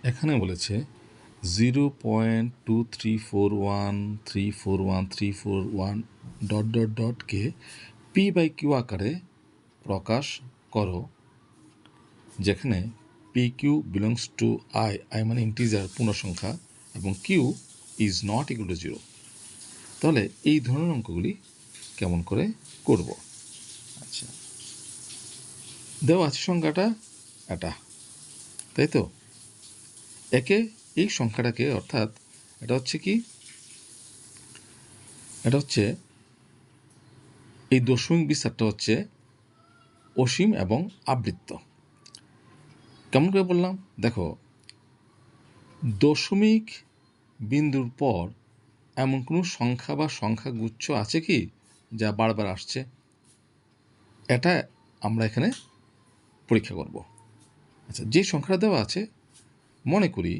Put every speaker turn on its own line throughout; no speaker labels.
এখানে বলেছে 0.2341341 কে p/q আকারে প্রকাশ করো, যেখানে pq বিলংস টু i মানে ইন্টিজার পূর্ণসংখ্যা এবং q is not equal to 0। তাহলে এই ধরনের অঙ্কগুলি কেমন করে করব? আচ্ছা, দেওয়া আছে সংখ্যাটা এটা, তাই তো? একে এই সংখ্যাটাকে, অর্থাৎ এটা হচ্ছে কি, এটা হচ্ছে এই দশমিক বিস্তারটা হচ্ছে অসীম এবং আবৃত্ত। কেমন করে বললাম? দেখো, দশমিক বিন্দুর পর এমন কোনো সংখ্যা বা সংখ্যাগুচ্ছ আছে কি যা বারবার আসছে? এটা আমরা এখানে পরীক্ষা করব। আচ্ছা, যে সংখ্যাটা দেওয়া আছে, মনে করি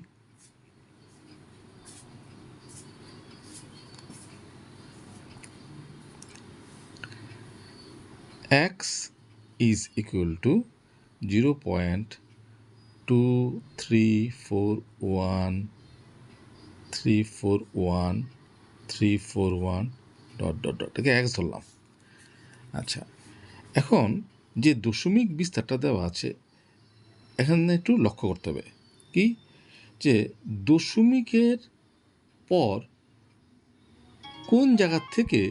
x is equal to 0.2341341 এটাকে x ধরলাম। আচ্ছা, এখন যে দশমিক বিস্তারটা দেওয়া আছে, এখানে একটু লক্ষ্য করতে হবে কি, যে দশমিকের পর কোন জায়গা থেকে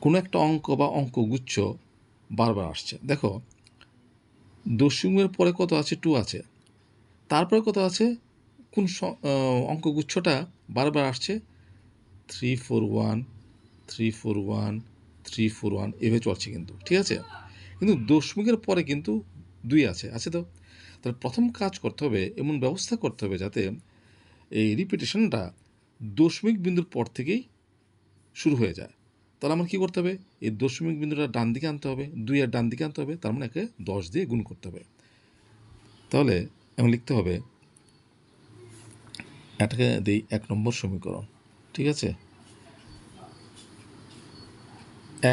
কোনো একটা অঙ্ক বা অঙ্কগুচ্ছ বারবার আসছে। দেখো, দশমিকের পরে কত আছে? 2 আছে। তারপরে কত আছে? কোন অঙ্কগুচ্ছটা বারবার আসছে? 341 341 341 এভাবে চলছে কিন্তু, ঠিক আছে? কিন্তু দশমিকের পরে কিন্তু 2 আছে তো? তাহলে প্রথম কাজ করতে হবে, এমন ব্যবস্থা করতে হবে যাতে এই রিপিটেশনটা দশমিক বিন্দুর পর থেকেই শুরু হয়ে যায়। তাহলে আমার কী করতে হবে? এই দশমিক বিন্দুটা ডান দিকে আনতে হবে, 2 এর ডান দিকে আনতে হবে, তার মানে একে 10 দিয়ে গুণ করতে হবে। তাহলে এখন লিখতে হবে, এটাকে দিই 1 নম্বর সমীকরণ, ঠিক আছে?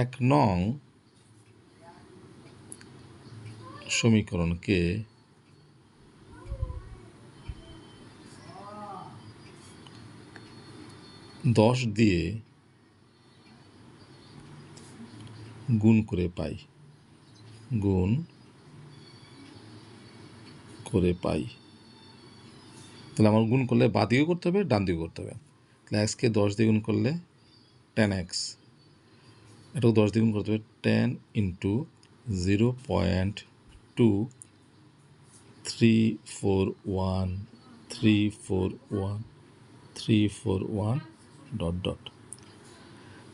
1 নং সমীকরণকে দশ দিয়ে গুণ করে পাই, তাহলে আমার গুণ করলে বাঁ দিকেও করতে হবে, ডান দিকেও করতে হবে। তাহলে এক্সকে 10 দিয়ে গুণ করলে 10x, এটাও 10 দিয়ে গুণ করতে হবে, 10 ইন্টু 0.2341341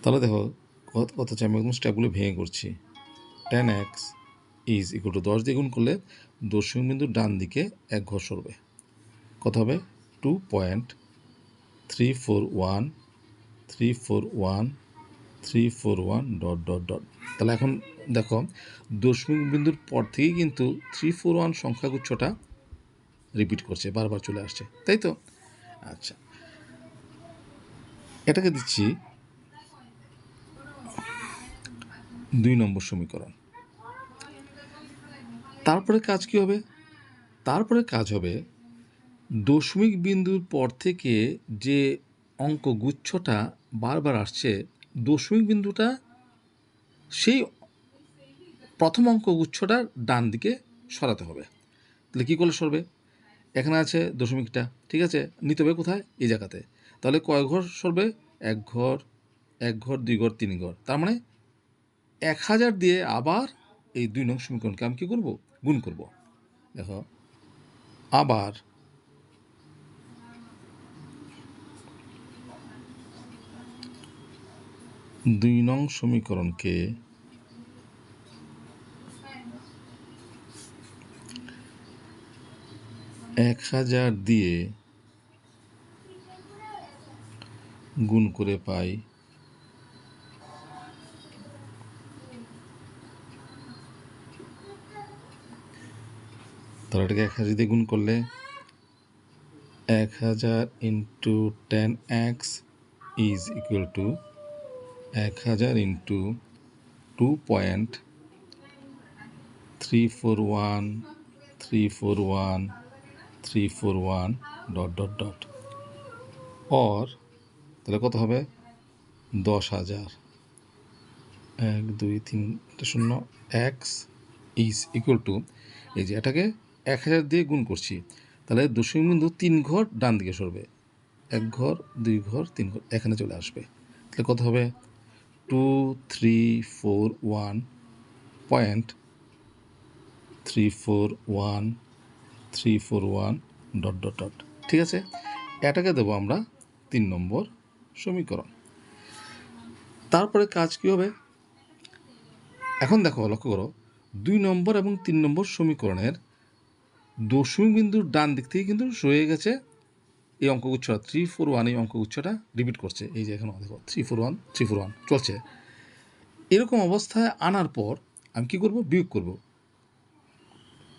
তাহলে দেখো কত হচ্ছে, আমি একদম স্টেপগুলো ভেঙে করছি। 10x ইজ ইকুয়াল টু 10 দিয়ে গুণ করলে দশমিক বিন্দুর ডান দিকে 1 ঘর সরবে, কত হবে? 2.341 তাহলে এখন দেখো, দশমিক বিন্দুর পর থেকেই কিন্তু 341 সংখ্যাগুচ্ছটা রিপিট করছে, বারবার চলে আসছে, তাই তো? আচ্ছা, এটাকে দিচ্ছি 2 নম্বর সমীকরণ। তারপরে কাজ কি হবে? তারপরে কাজ হবে দশমিক বিন্দুর পর থেকে যে অঙ্কগুচ্ছটা বারবার আসছে, দশমিক বিন্দুটা সেই প্রথম অঙ্কগুচ্ছটার ডান দিকে সরাতে হবে। তাহলে কী করলে সরবে? এখানে আছে দশমিকটা, ঠিক আছে? নিতে হবে কোথায়? এই জায়গাতে। তাহলে কয় ঘর সরবে? 1 ঘর, 1 ঘর, 2 ঘর, 3 ঘর। তার মানে 1000 দিয়ে আবার এই 2 নং সমীকরণকে আমি কী করবো? গুণ করব। দেখো, আবার 2 নং সমীকরণকে 1000 দিয়ে গুণ করে পাই তাহলে এটাকে 1000 দিয়ে গুণ করলে 1000 into 10x is equal to 1000 into 2.341 341 dot dot dot or তাহলে কত হবে 10,000 1 2 3 শূন্য এক্স ইজ ইকুয়াল টু এই যে এটাকে 1000 দিয়ে গুণ করছি, তাহলে দশমিক বিন্দু 3 ঘর ডান দিকে সরবে, 1 ঘর 2 ঘর 3 ঘর এখানে চলে আসবে। তাহলে কত হবে 2341.341 ডট ডট ডট। ঠিক আছে, এটাকে দেবো আমরা 3 নম্বর সমীকরণ। তারপরে কাজ কী হবে, এখন দেখো লক্ষ্য করো 2 নম্বর এবং 3 নম্বর সমীকরণের দশমিক বিন্দুর ডান দিক থেকে কিন্তু সরে গেছে এই অঙ্কগুচ্ছটা 341, এই অঙ্কগুচ্ছটা রিপিট করছে। এই যে এখানে দেখো 341 চলছে। এরকম অবস্থায় আনার পর আমি কী করব, বিয়োগ করব।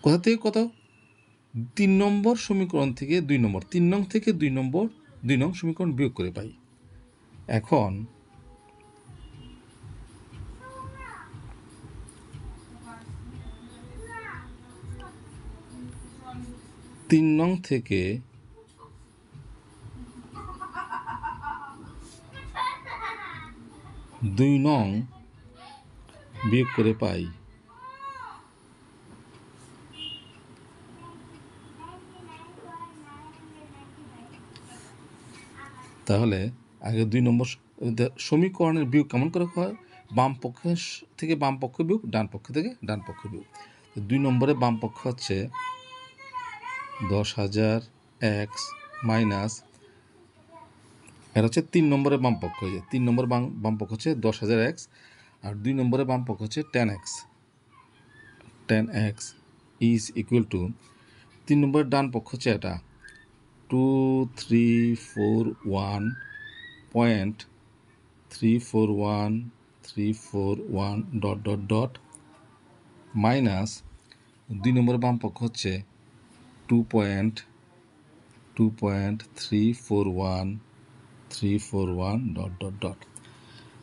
কোথা থেকে কত, 3 নম্বর সমীকরণ থেকে 2 নম্বর, 3 নং থেকে 2 নম্বর 2 নং সমীকরণ বিয়োগ করে পাই। এখন তিন নং থেকে 2 নং বিয়োগ করে পাই তাহলে আগে 2 নম্বর সমীকরণের বিয়োগ কেমন করে হয়, বাম পক্ষ থেকে বাম পক্ষ বিয়োগ, ডান পক্ষ থেকে ডান পক্ষ বিয়োগ। 2 নম্বরে বাম পক্ষ হচ্ছে 10,000 এক্স মাইনাস, এটা হচ্ছে 3 নম্বরের বাম পক্ষ, হয়ে যায় 3 নম্বর বাম পক্ষ হচ্ছে 10,000 এক্স, আর 2 নম্বরের বাম পক্ষ হচ্ছে 10x ইজ ইকুয়াল টু 3 নম্বরের ডান পক্ষ হচ্ছে এটা 2341.341 ডট ডট ডট মাইনাস 2 নম্বরের বাম পক্ষ হচ্ছে 2.341 ডট ডট ডট।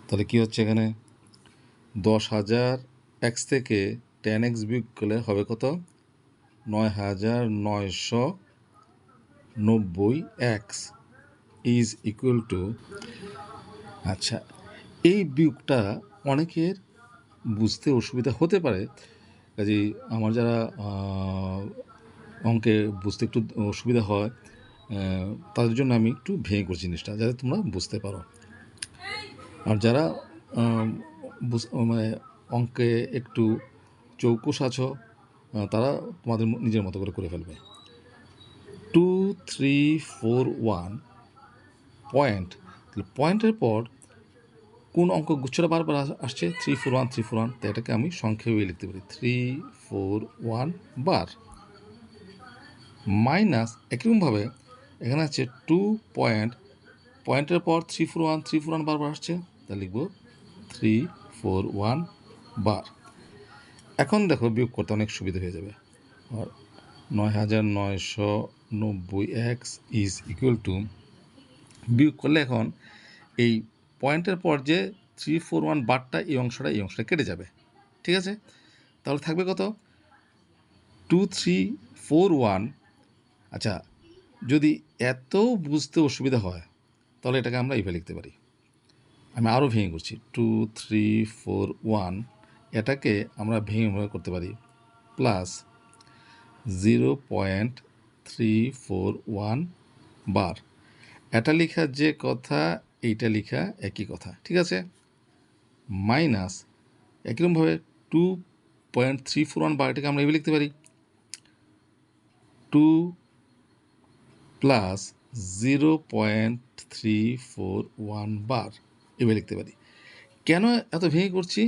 তাহলে কী হচ্ছে এখানে 10,000 এক্স থেকে 10x বিয়োগ করলে হবে কত, 9,990 এক্স ইজ ইকুয়াল টু। আচ্ছা, এই বিয়োগটা অনেকের বুঝতে অসুবিধা হতে পারে, কাজেই আমার যারা অঙ্কে বুঝতে একটু অসুবিধা হয় তাদের জন্য আমি একটু ভেঙে করছি জিনিসটা, যাতে তোমরা বুঝতে পারো। আর যারা মানে অঙ্কে একটু চৌকুশ আছো তারা তোমাদের নিজের মতো করে ফেলবে। 2341 পয়েন্ট, পয়েন্টের পর কোন অঙ্ক গুচ্ছটা বারবার আসছে 341, তো এটাকে আমি সংক্ষেপে লিখতে পারি 341 বার, মাইনাস একইরকমভাবে এখানে আছে 2 পয়েন্টের পর 341 বারবার আসছে, তা লিখব 341 বার। এখন দেখো বিয়োগ করতে অনেক সুবিধা হয়ে যাবে। আর 9,990 এক্স ইজ ইকুয়াল টু, বিয়োগ করলে এখন এই পয়েন্টের পর যে 341 বারটা এই অংশটা কেটে যাবে। ঠিক আছে, তাহলে থাকবে কত 2341। আচ্ছা, যদি এত বুঝতে অসুবিধা হয় তাহলে এটাকে আমরা এইভাবে লিখতে পারি, আমি আরও ভেঙে করছি 2341, এটাকে আমরা ভেঙে করতে পারি প্লাস 0.341 বার। এটা লেখা যে কথা এইটা লেখা একই কথা, ঠিক আছে, মাইনাস একইরকমভাবে 2.341 বার, এটাকে আমরা এইভাবে লিখতে পারি 2 প্লাস 0.341 বার, এভাবে লিখতে পারি। কেন এত ভেঙে করছি,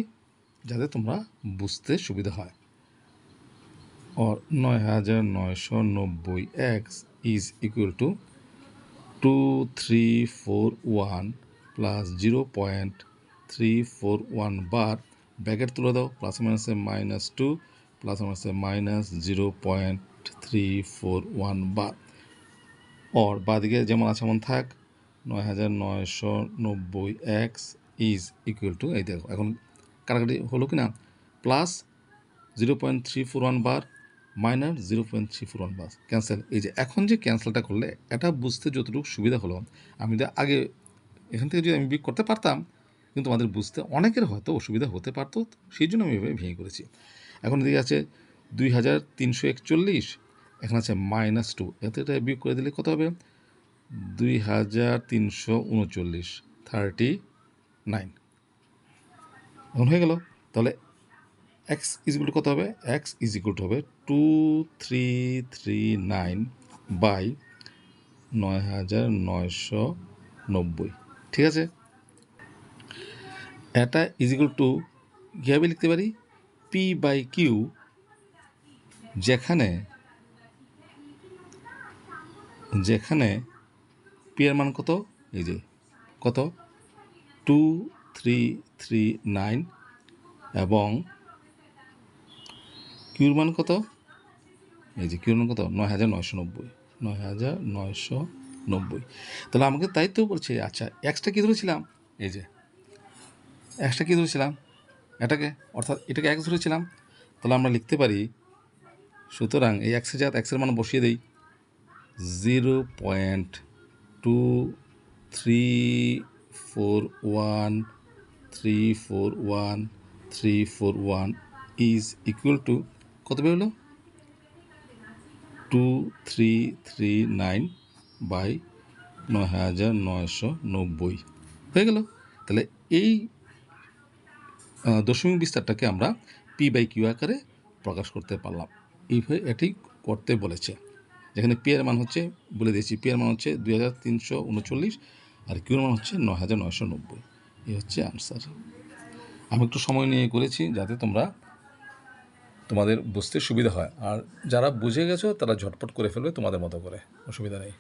যাতে তোমরা বুঝতে সুবিধা হয়। और 9,990 x is equal to 2341 plus 0.341 bar, bracket তুলে দাও, প্লাস মাইনাসে -2 প্লাস মাইনাসে -0.341 বার, और বাদিকে যেমন আছে এমন থাক 9,990 एक्स ইজ ইকুয়াল টু, এই দেখো এখন কাটাকাটি হলো কি না, প্লাস 0.341 বার মাইনার 0.341 বাস ক্যান্সেল। এই যে এখন যে ক্যান্সেলটা করলে এটা বুঝতে যতটুকু সুবিধা হলো, আমি যদি আগে এখান থেকে যদি আমি বিয়োগ করতে পারতাম, কিন্তু আমাদের বুঝতে অনেকের হয়তো অসুবিধা হতে পারতো, সেই জন্য আমি এভাবে ভেঙে করেছি। এখন এদিকে আছে 2341, এখানে আছে -2, এতে এটা বিয়োগ করে দিলে কত হবে? 2339, 39। এখন হয়ে গেল। তাহলে এক্স ইজিকুল কত হবে? এক্স ইজিকুল হবে 2339 বাই 9990। ঠিক আছে, এটা ইজিকুল টু কীভাবে লিখতে পারি? পি বাই কিউ, যেখানে পি এর মান কত? এই যে কত? 2339 এবং কিউর মান কত? এই যে কিউর মান কত? 9990। 9990। তাহলে আমাকে তাই তো বলছে। আচ্ছা, এক্সটা কী ধরেছিলাম? এই যে এক্সটা কী ধরেছিলাম? এটাকে, অর্থাৎ এটাকে এক্স ধরেছিলাম। তাহলে আমরা লিখতে পারি, সুতরাং এই এক্সের জায়গায় এক্সের মান বসিয়ে দিই। 0.241341 ইজ ইকুয়াল টু কত বেরোলো? 2339 বাই 9990 হয়ে গেল। তাহলে এই দশমিক বিস্তারটাকে আমরা পি বাই কিউ আকারে প্রকাশ করতে পারলাম। এইভাবে এটি করতে বলেছে, যেখানে পি এর মান হচ্ছে, বলে দিয়েছি, পি এর মান হচ্ছে 2339 আর কিউর মান হচ্ছে 9990। এই হচ্ছে আনসার। আমি একটু সময় নিয়ে করেছি যাতে তোমাদের বুঝতে সুবিধা হয়, আর যারা বুঝে গেছো তারা ঝটপট করে ফেলবে তোমাদের মতো করে, অসুবিধা নেই।